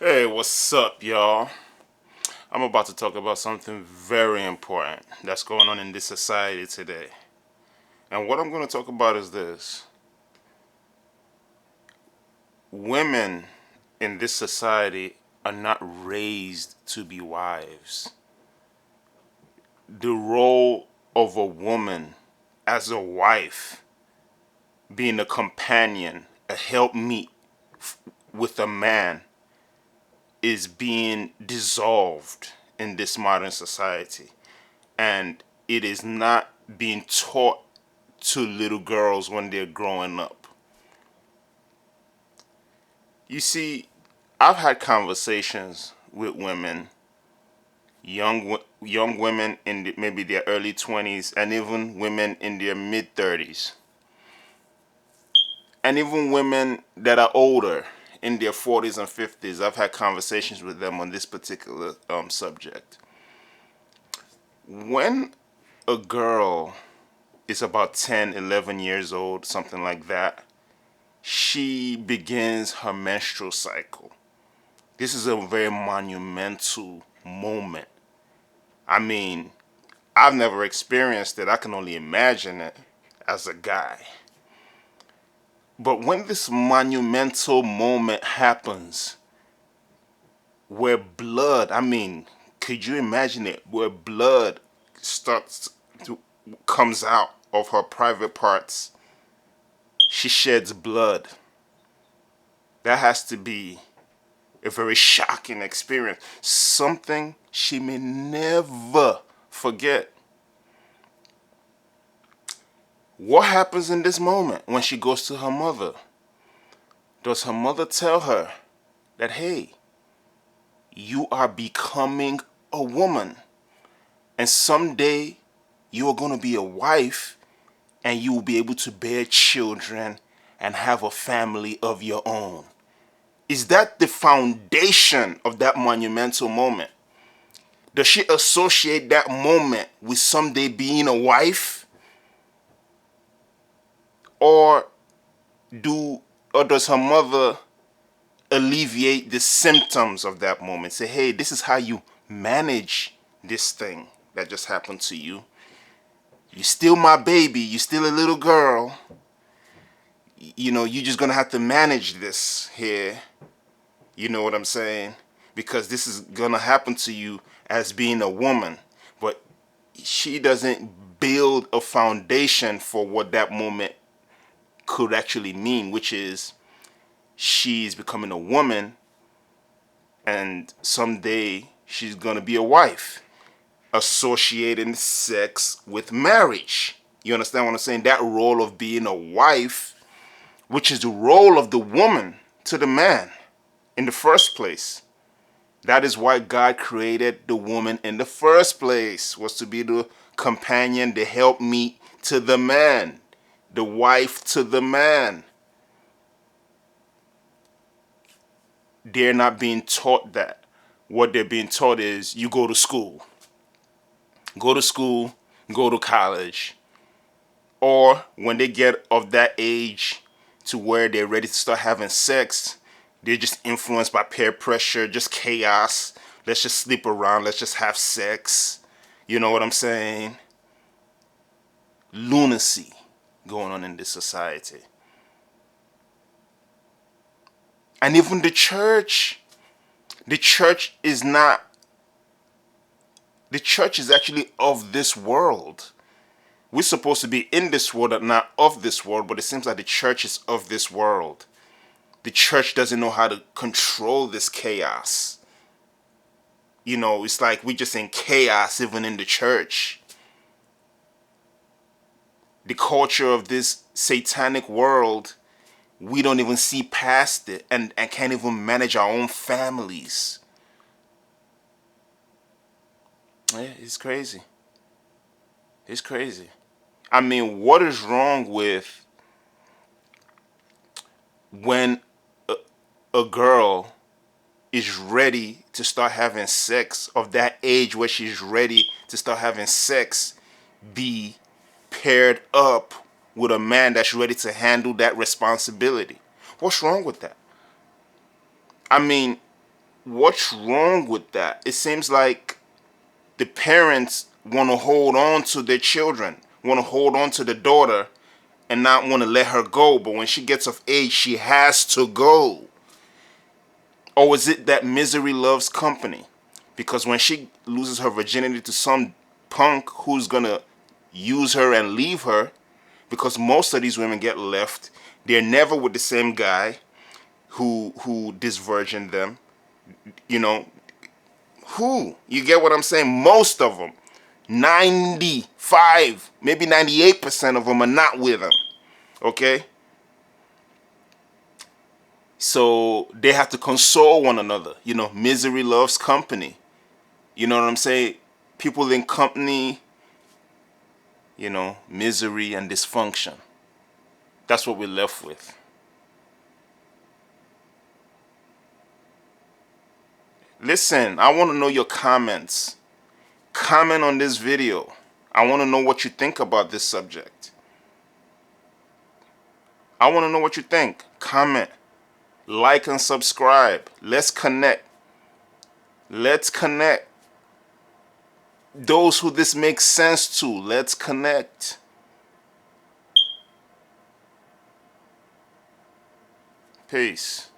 Hey, what's up, y'all? I'm about to talk about something very important that's going on in this society today. And what I'm going to talk about is this: women in this society are not raised to be wives. The role of a woman as a wife, being a companion, a helpmeet with a man, is being dissolved in this modern society. And it is not being taught to little girls when they're growing up. You see, I've had conversations with women, young women in maybe their early 20s, and even women in their mid 30s, and even women that are older in their 40s and 50s. I've had conversations with them on this particular subject. When a girl is about 10, 11 years old, something like that, she begins her menstrual cycle. This is a very monumental moment. I mean, I've never experienced it. I can only imagine it as a guy. But when this monumental moment happens, where blood, I mean, could you imagine it? Where blood starts to comes out of her private parts. She sheds blood. That has to be a very shocking experience. Something she may never forget. What happens in this moment when she goes to her mother? Does her mother tell her that, hey, you are becoming a woman, and someday you are going to be a wife, and you will be able to bear children and have a family of your own? Is that the foundation of that monumental moment? Does she associate that moment with someday being a wife? Or do or does her mother alleviate the symptoms of that moment? Say, hey, this is how you manage this thing that just happened to you. You're still my baby, you're still a little girl. You're just gonna have to manage this here. You know what I'm saying? Because this is gonna happen to you as being a woman. But she doesn't build a foundation for what that moment could actually mean, which is she's becoming a woman and someday she's gonna be a wife, associating sex with marriage. You understand what I'm saying? That role of being a wife, which is the role of the woman to the man in the first place. That is why God created the woman in the first place, was to be the companion, the helpmeet to the man, the wife to the man. They're not being taught that. What they're being taught is you go to school, go to college, or when they get of that age to where they're ready to start having sex, they're just influenced by peer pressure, just chaos. Let's just sleep around, let's just have sex. You know what I'm saying? Lunacy going on in this society. And even the church is not, the church is actually of this world. We're supposed to be in this world and not of this world, but it seems like the church is of this world. The church doesn't know how to control this chaos. It's like we're just in chaos even in the church. The culture of this satanic world, we don't even see past it and can't even manage our own families. Yeah, it's crazy. It's crazy. I mean, what is wrong with when a, a girl is ready to start having sex, of that age where she's ready to start having sex, be paired up with a man that's ready to handle that responsibility? What's wrong with that? I mean, What's wrong with that? It seems like the parents want to hold on to their children, want to hold on to the daughter and not want to let her go. But when she gets of age, she has to go. Or is it that misery loves company? Because when she loses her virginity to some punk who's going to use her and leave her, because most of these women get left, they're never with the same guy who disvirgined them. You know, who? You get what I'm saying? Most of them. 95, maybe 98% of them are not with him. Okay? So they have to console one another. You know, misery loves company. You know what I'm saying? People in company, you know, misery and dysfunction. That's what we're left with. Listen, I want to know your comments. Comment on this video. I want to know what you think about this subject. I want to know what you think. Comment, like, and subscribe. Let's connect. Let's connect. Those who this makes sense to, let's connect. Peace.